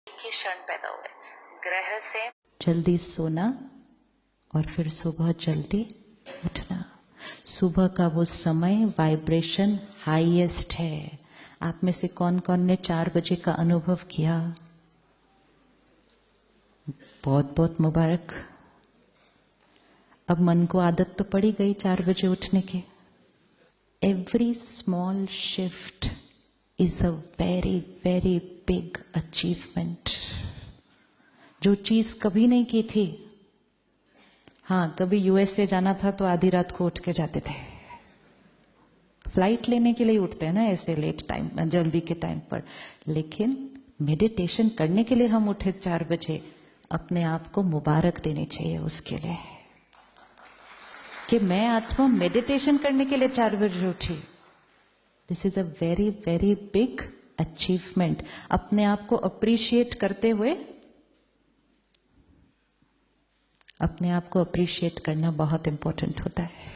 ही क्षण पैदा हुए। ग्रह से जल्दी सोना और फिर सुबह जल्दी उठना। सुबह का वो समय वाइब्रेशन हाईएस्ट है। आप में से कौन कौन ने 4 बजे का अनुभव किया? बहुत बहुत मुबारक। अब मन को आदत तो पड़ी गई 4 बजे उठने की। Every small shift is a very very big achievement. जो चीज कभी नहीं की थी, हाँ, कभी यूएसए जाना था तो आधी रात को उठ के जाते थे। फ्लाइट लेने के लिए उठते हैं ना ऐसे लेट टाइम, जल्दी के टाइम पर। लेकिन मेडिटेशन करने के लिए हम उठे 4 बजे, अपने आप को मुबारक देनी चाहिए उसके लिए कि मैं आत्मा मेडिटेशन करने के लिए 4 बजे उठी। This is a very very big achievement. अपने आप को अप्रिशिएट करते हुए, अपने आप को अप्रिशिएट करना बहुत इंपॉर्टेंट होता है।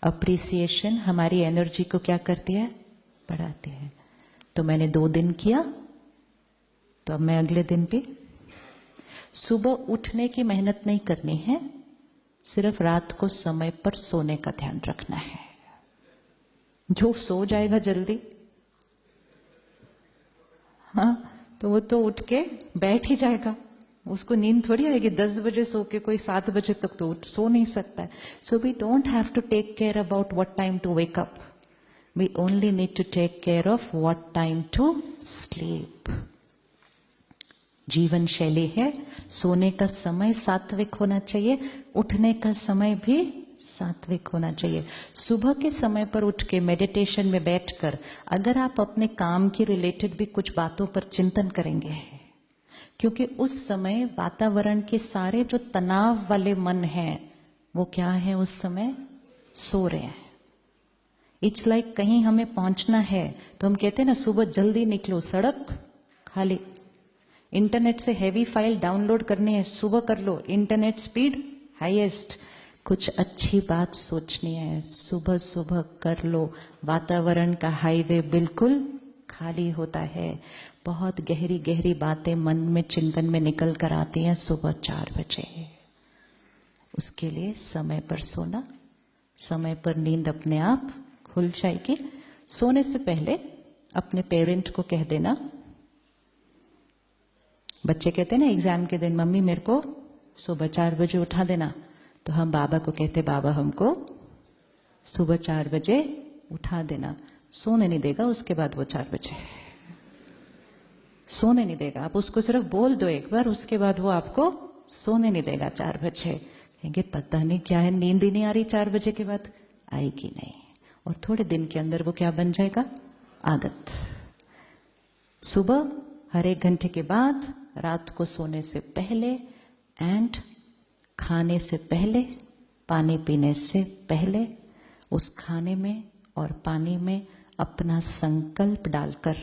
अप्रिसिएशन हमारी एनर्जी को क्या करती है? बढ़ाती है। तो मैंने 2 दिन किया, तो अब मैं अगले दिन भी। सुबह उठने की मेहनत नहीं करनी है, सिर्फ रात को समय पर सोने का ध्यान रखना है। जो सो जाएगा जल्दी, हाँ, तो वो तो उठ के बैठ ही जाएगा। उसको नींद थोड़ी आएगी। 10 बजे सो के कोई 7 बजे तक तो सो नहीं सकता है। So we don't have to take care about what time to wake up. We only need to take care of what time to sleep. जीवन शैली है, सोने का समय सात्विक होना चाहिए, उठने का समय भी सात्विक होना चाहिए। सुबह के समय पर उठ के मेडिटेशन में बैठकर अगर आप अपने काम के रिलेटेड भी कुछ बातों पर चिंतन करेंगे, क्योंकि उस समय वातावरण के सारे जो तनाव वाले मन हैं वो क्या है, उस समय सो रहे हैं। इट्स लाइक कहीं हमें पहुंचना है तो हम कहते हैं ना, सुबह जल्दी निकलो, सड़क खाली। इंटरनेट से हैवी फाइल डाउनलोड करनी है, सुबह कर लो, इंटरनेट स्पीड हाईएस्ट। कुछ अच्छी बात सोचनी है, सुबह सुबह कर लो। वातावरण का हाईवे बिल्कुल खाली होता है। बहुत गहरी गहरी बातें मन में चिंतन में निकल कर आती हैं सुबह 4 बजे। उसके लिए समय पर सोना, समय पर नींद अपने आप खुल जाएगी। सोने से पहले अपने पेरेंट को कह देना। बच्चे कहते हैं ना एग्जाम के दिन, मम्मी मेरे को सुबह 4 बजे उठा देना। तो हम बाबा को कहते, बाबा हमको सुबह 4 बजे उठा देना। सोने नहीं देगा उसके बाद वो 4 बजे सोने नहीं देगा। आप उसको सिर्फ बोल दो एक बार, उसके बाद वो आपको सोने नहीं देगा 4 बजे। कहेंगे पता नहीं क्या है, नींद ही नहीं आ रही 4 बजे के बाद। आएगी नहीं, और थोड़े दिन के अंदर वो क्या बन जाएगा, आदत। सुबह हर 1 घंटे के बाद, रात को सोने से पहले एंड खाने से पहले, पानी पीने से पहले, उस खाने में और पानी में अपना संकल्प डालकर,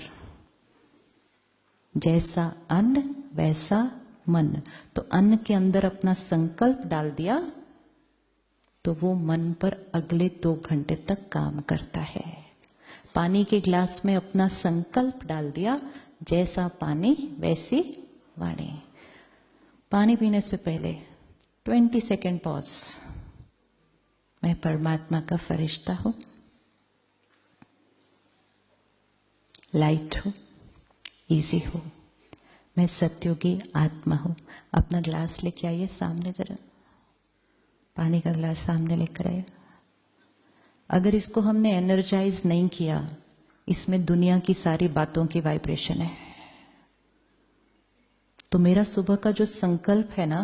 जैसा अन्न वैसा मन। तो अन्न के अंदर अपना संकल्प डाल दिया तो वो मन पर अगले 2 घंटे तक काम करता है। पानी के गिलास में अपना संकल्प डाल दिया, जैसा पानी वैसी वाणी। पानी पीने से पहले 20 सेकेंड पॉज। मैं परमात्मा का फरिश्ता हूं, लाइट हूं, इजी हूं, मैं सत्युगी आत्मा हूं। अपना ग्लास लेके आइए सामने, जरा पानी का ग्लास सामने लेकर आइए। अगर इसको हमने एनर्जाइज नहीं किया, इसमें दुनिया की सारी बातों की वाइब्रेशन है। तो मेरा सुबह का जो संकल्प है ना,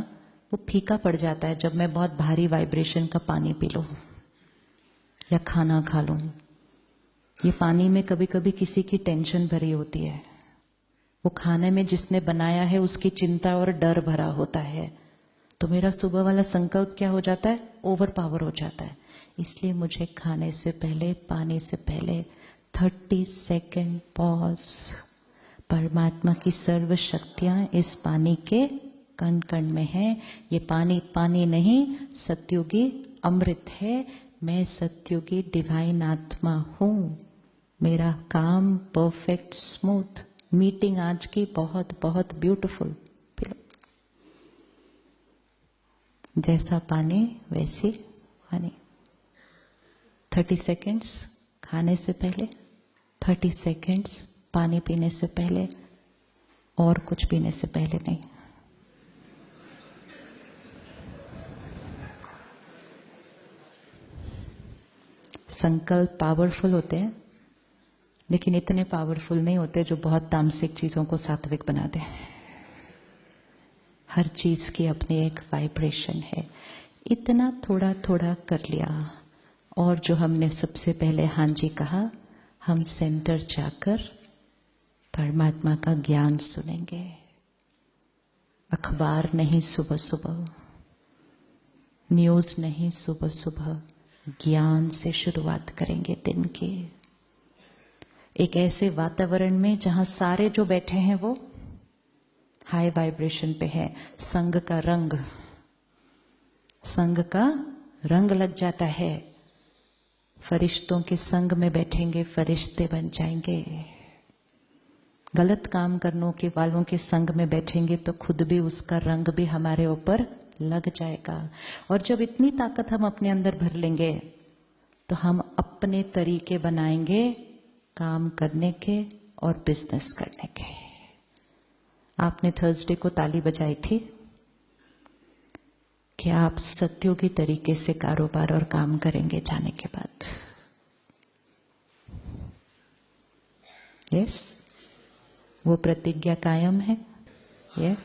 वो फीका पड़ जाता है जब मैं बहुत भारी वाइब्रेशन का पानी पी लूं या खाना खा लूं। ये पानी में कभी कभी किसी की टेंशन भरी होती है, वो खाने में जिसने बनाया है उसकी चिंता और डर भरा होता है। तो मेरा सुबह वाला संकल्प क्या हो जाता है, ओवर पावर हो जाता है। इसलिए मुझे खाने से पहले, पानी से पहले 30 सेकेंड पॉज। परमात्मा की सर्व शक्तियां इस पानी के कण कण में है। ये पानी पानी नहीं, सत्युगी अमृत है। मैं सत्युगी डिवाइन आत्मा हूं। मेरा काम परफेक्ट स्मूथ मीटिंग आज की बहुत बहुत ब्यूटीफुल। जैसा पानी वैसी पानी। 30 सेकेंड्स खाने से पहले, 30 सेकेंड्स पानी पीने से पहले, और कुछ पीने से पहले नहीं। संकल्प पावरफुल होते हैं, लेकिन इतने पावरफुल नहीं होते जो बहुत तामसिक चीजों को सात्विक बना दे। हर चीज की अपनी एक वाइब्रेशन है। इतना थोड़ा थोड़ा कर लिया, और जो हमने सबसे पहले हाँ जी कहा, हम सेंटर जाकर परमात्मा का ज्ञान सुनेंगे। अखबार नहीं सुबह सुबह, न्यूज नहीं सुबह सुबह, ज्ञान से शुरुआत करेंगे दिन की। एक ऐसे वातावरण में जहां सारे जो बैठे हैं वो हाई वाइब्रेशन पे है। संग का रंग लग जाता है। फरिश्तों के संग में बैठेंगे, फरिश्ते बन जाएंगे। गलत काम करने के वालों के संग में बैठेंगे तो खुद भी उसका रंग भी हमारे ऊपर लग जाएगा। और जब इतनी ताकत हम अपने अंदर भर लेंगे तो हम अपने तरीके बनाएंगे काम करने के और बिजनेस करने के। आपने थर्सडे को ताली बजाई थी कि आप सत्योगी तरीके से कारोबार और काम करेंगे जाने के बाद। यस, वो प्रतिज्ञा कायम है। यस,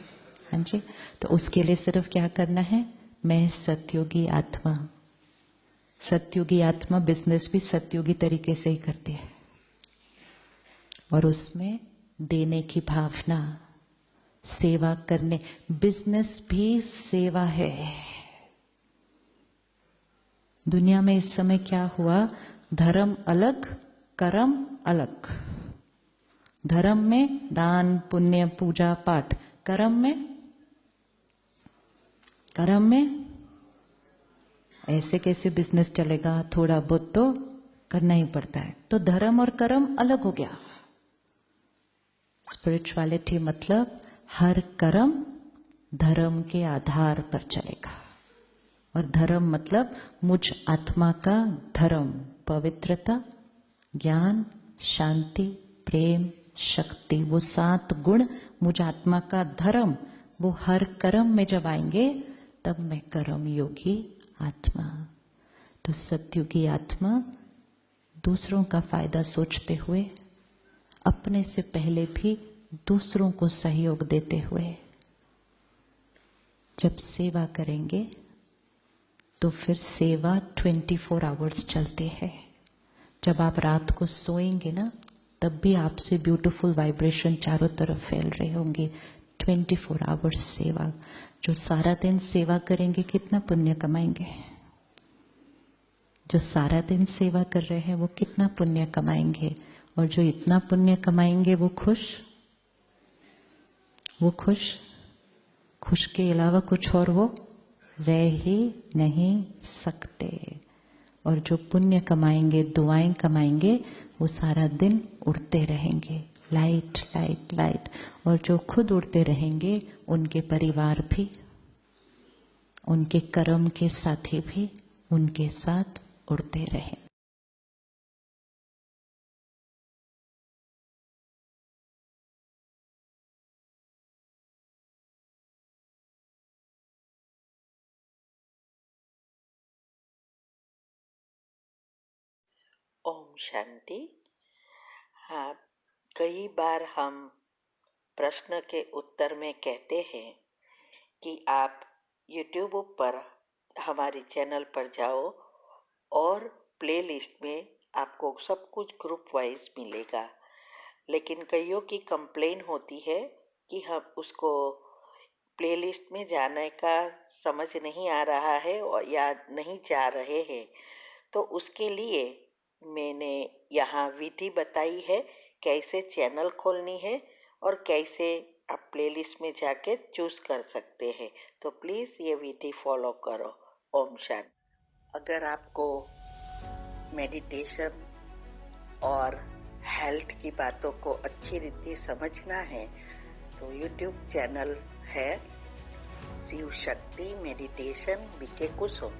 हाँ जी। तो उसके लिए सिर्फ क्या करना है? मैं सत्योगी आत्मा। सत्योगी आत्मा बिजनेस भी सत्योगी तरीके से ही करती है, और उसमें देने की भावना, सेवा करने। बिजनेस भी सेवा है। दुनिया में इस समय क्या हुआ? धर्म अलग, कर्म अलग। धर्म में दान पुण्य पूजा पाठ, कर्म में ऐसे कैसे बिजनेस चलेगा? थोड़ा बहुत तो करना ही पड़ता है। तो धर्म और कर्म अलग हो गया। स्पिरिचुअलिटी मतलब हर कर्म धर्म के आधार पर चलेगा, और धर्म मतलब मुझ आत्मा का धर्म, पवित्रता, ज्ञान, शांति, प्रेम, शक्ति, वो 7 गुण मुझ आत्मा का धर्म, वो हर कर्म में जब आएंगे तब मैं कर्म योगी आत्मा। तो सत्युगी आत्मा दूसरों का फायदा सोचते हुए, अपने से पहले भी दूसरों को सहयोग देते हुए जब सेवा करेंगे तो फिर सेवा 24 आवर्स चलते हैं। जब आप रात को सोएंगे ना, तब भी आपसे ब्यूटीफुल वाइब्रेशन चारों तरफ फैल रही होंगी। 24 आवर्स सेवा। जो सारा दिन सेवा करेंगे कितना पुण्य कमाएंगे? जो सारा दिन सेवा कर रहे हैं वो कितना पुण्य कमाएंगे? और जो इतना पुण्य कमाएंगे वो खुश के अलावा कुछ और वो रह ही नहीं सकते। और जो पुण्य कमाएंगे, दुआएं कमाएंगे, वो सारा दिन उड़ते रहेंगे, लाइट लाइट लाइट। और जो खुद उड़ते रहेंगे, उनके परिवार भी, उनके कर्म के साथी भी उनके साथ उड़ते रहें। ओम शांति। हाँ, कई बार हम प्रश्न के उत्तर में कहते हैं कि आप YouTube पर हमारे चैनल पर जाओ और प्लेलिस्ट में आपको सब कुछ ग्रुप वाइज मिलेगा। लेकिन कईयों की कंप्लेन होती है कि हम उसको प्लेलिस्ट में जाने का समझ नहीं आ रहा है और या नहीं जा रहे हैं। तो उसके लिए मैंने यहाँ विधि बताई है, कैसे चैनल खोलनी है और कैसे आप प्लेलिस्ट में जाके चूज कर सकते हैं। तो प्लीज़ ये विधि फॉलो करो। ओम शांति। अगर आपको मेडिटेशन और हेल्थ की बातों को अच्छी रीति समझना है तो यूट्यूब चैनल है शिव शक्ति मेडिटेशन बीके कुसुम,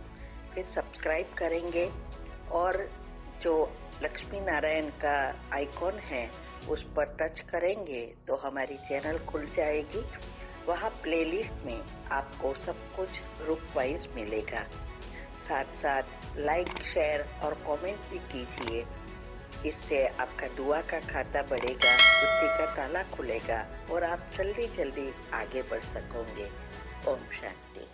फिर सब्सक्राइब करेंगे और जो लक्ष्मी नारायण का आइकॉन है उस पर टच करेंगे तो हमारी चैनल खुल जाएगी। वहाँ प्लेलिस्ट में आपको सब कुछ ग्रुप वाइज मिलेगा। साथ साथ लाइक, शेयर और कमेंट भी कीजिए। इससे आपका दुआ का खाता बढ़ेगा, बुद्धि का ताला खुलेगा और आप जल्दी जल्दी आगे बढ़ सकोगे। ओम शांति।